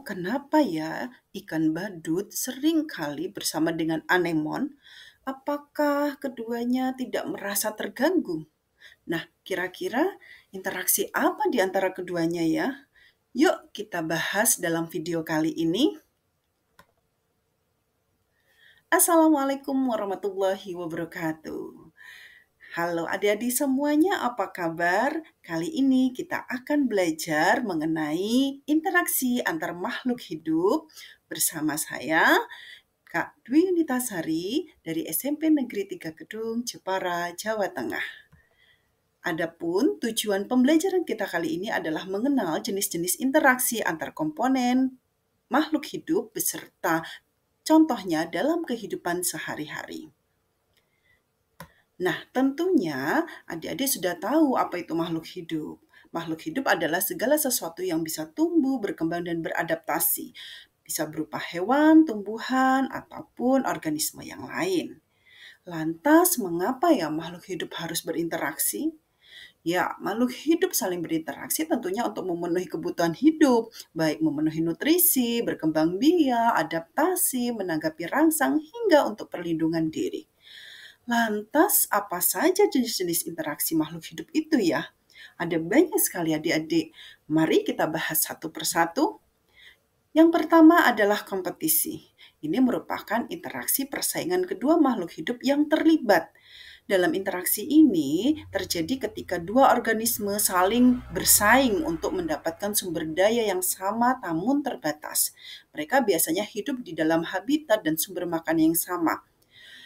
tahu kenapa ya ikan badut sering kali bersama dengan anemon? Apakah keduanya tidak merasa terganggu? Nah, kira-kira interaksi apa di antara keduanya ya? Yuk kita bahas dalam video kali ini. Assalamualaikum warahmatullahi wabarakatuh. Halo adik-adik semuanya, apa kabar? Kali ini kita akan belajar mengenai interaksi antar makhluk hidup bersama saya, Kak Dwi Yunitasari dari SMP Negeri 3 Kedung, Jepara, Jawa Tengah. Adapun tujuan pembelajaran kita kali ini adalah mengenal jenis-jenis interaksi antar komponen makhluk hidup beserta contohnya dalam kehidupan sehari-hari. Nah, tentunya adik-adik sudah tahu apa itu makhluk hidup. Makhluk hidup adalah segala sesuatu yang bisa tumbuh, berkembang, dan beradaptasi. Bisa berupa hewan, tumbuhan, ataupun organisme yang lain. Lantas, mengapa ya makhluk hidup harus berinteraksi? Ya, makhluk hidup saling berinteraksi tentunya untuk memenuhi kebutuhan hidup, baik memenuhi nutrisi, berkembang biak, adaptasi, menanggapi rangsang, hingga untuk perlindungan diri. Lantas, apa saja jenis-jenis interaksi makhluk hidup itu ya? Ada banyak sekali adik-adik. Mari kita bahas satu persatu. Yang pertama adalah kompetisi. Ini merupakan interaksi persaingan kedua makhluk hidup yang terlibat. Dalam interaksi ini terjadi ketika dua organisme saling bersaing untuk mendapatkan sumber daya yang sama namun terbatas. Mereka biasanya hidup di dalam habitat dan sumber makan yang sama.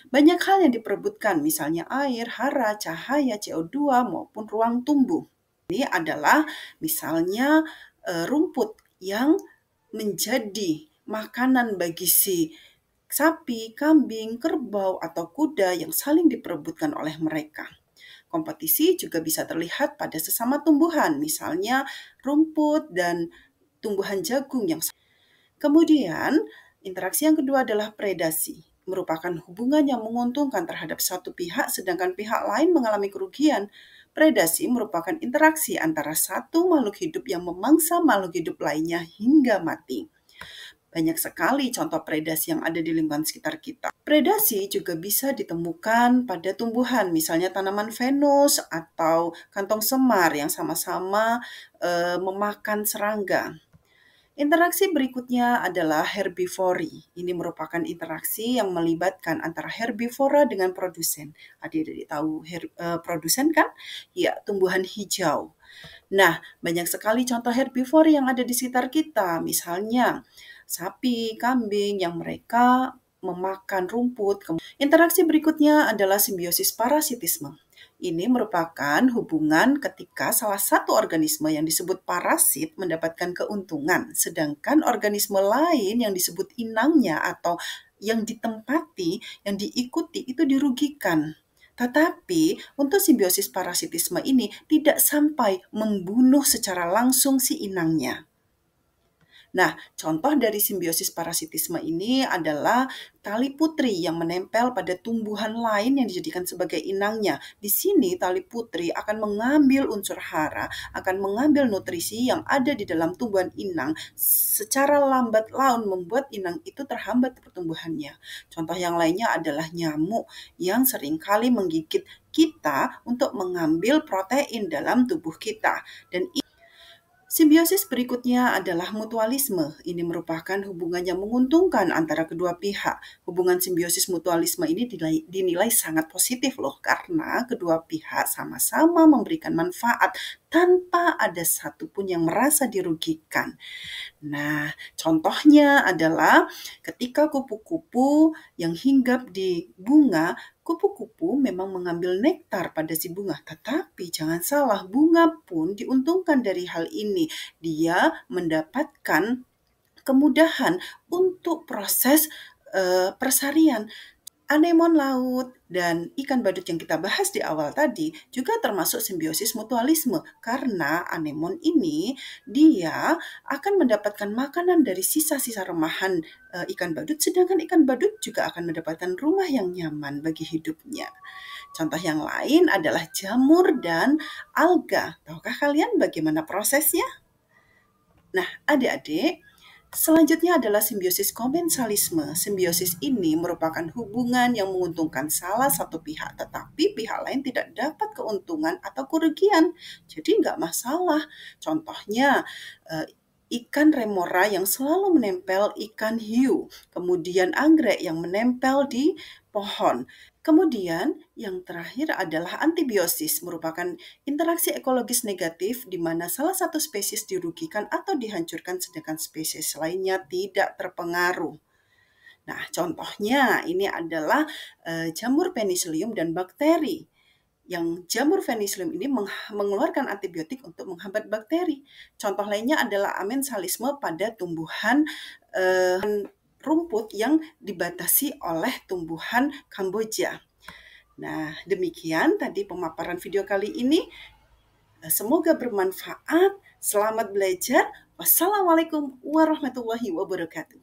Banyak hal yang diperebutkan, misalnya air, hara, cahaya, CO2, maupun ruang tumbuh. Ini adalah misalnya rumput yang menjadi makanan bagi si sapi, kambing, kerbau, atau kuda yang saling diperebutkan oleh mereka. Kompetisi juga bisa terlihat pada sesama tumbuhan, misalnya rumput dan tumbuhan jagung yang. Kemudian, interaksi yang kedua adalah predasi, merupakan hubungan yang menguntungkan terhadap satu pihak sedangkan pihak lain mengalami kerugian. Predasi merupakan interaksi antara satu makhluk hidup yang memangsa makhluk hidup lainnya hingga mati. Banyak sekali contoh predasi yang ada di lingkungan sekitar kita. Predasi juga bisa ditemukan pada tumbuhan, misalnya tanaman venus atau kantong semar yang sama-sama memakan serangga. Interaksi berikutnya adalah herbivori. Ini merupakan interaksi yang melibatkan antara herbivora dengan produsen. Adik-adik tahu produsen kan? Ya, tumbuhan hijau. Nah, banyak sekali contoh herbivori yang ada di sekitar kita. Misalnya, sapi, kambing yang mereka memakan rumput. Interaksi berikutnya adalah simbiosis parasitisme. Ini merupakan hubungan ketika salah satu organisme yang disebut parasit mendapatkan keuntungan, sedangkan organisme lain yang disebut inangnya atau yang ditempati, yang diikuti itu dirugikan. Tetapi untuk simbiosis parasitisme ini tidak sampai membunuh secara langsung si inangnya. Nah, contoh dari simbiosis parasitisme ini adalah tali putri yang menempel pada tumbuhan lain yang dijadikan sebagai inangnya. Di sini tali putri akan mengambil unsur hara, akan mengambil nutrisi yang ada di dalam tumbuhan inang, secara lambat laun membuat inang itu terhambat pertumbuhannya. Contoh yang lainnya adalah nyamuk yang seringkali menggigit kita untuk mengambil protein dalam tubuh kita. Dan simbiosis berikutnya adalah mutualisme. Ini merupakan hubungan yang menguntungkan antara kedua pihak. Hubungan simbiosis mutualisme ini dinilai sangat positif loh, karena kedua pihak sama-sama memberikan manfaat tanpa ada satupun yang merasa dirugikan. Nah, contohnya adalah ketika kupu-kupu yang hinggap di bunga, kupu-kupu memang mengambil nektar pada si bunga, tetapi jangan salah, bunga pun diuntungkan dari hal ini. Dia mendapatkan kemudahan untuk proses persarian. Anemon laut dan ikan badut yang kita bahas di awal tadi juga termasuk simbiosis mutualisme, karena anemon ini dia akan mendapatkan makanan dari sisa-sisa remahan ikan badut, sedangkan ikan badut juga akan mendapatkan rumah yang nyaman bagi hidupnya. Contoh yang lain adalah jamur dan alga. Tahukah kalian bagaimana prosesnya? Nah, adik-adik, Selanjutnya adalah simbiosis komensalisme. Simbiosis ini merupakan hubungan yang menguntungkan salah satu pihak, tetapi pihak lain tidak dapat keuntungan atau kerugian. Jadi nggak masalah. Contohnya, ikan remora yang selalu menempel ikan hiu, kemudian anggrek yang menempel di pohon. Kemudian yang terakhir adalah antibiosis, merupakan interaksi ekologis negatif di mana salah satu spesies dirugikan atau dihancurkan sedangkan spesies lainnya tidak terpengaruh. Nah, contohnya ini adalah jamur penicillium dan bakteri. Yang jamur penicillium ini mengeluarkan antibiotik untuk menghambat bakteri. Contoh lainnya adalah amensalisme pada tumbuhan rumput yang dibatasi oleh tumbuhan Kamboja. Nah, demikian tadi pemaparan video kali ini. Semoga bermanfaat. Selamat belajar. Wassalamualaikum warahmatullahi wabarakatuh.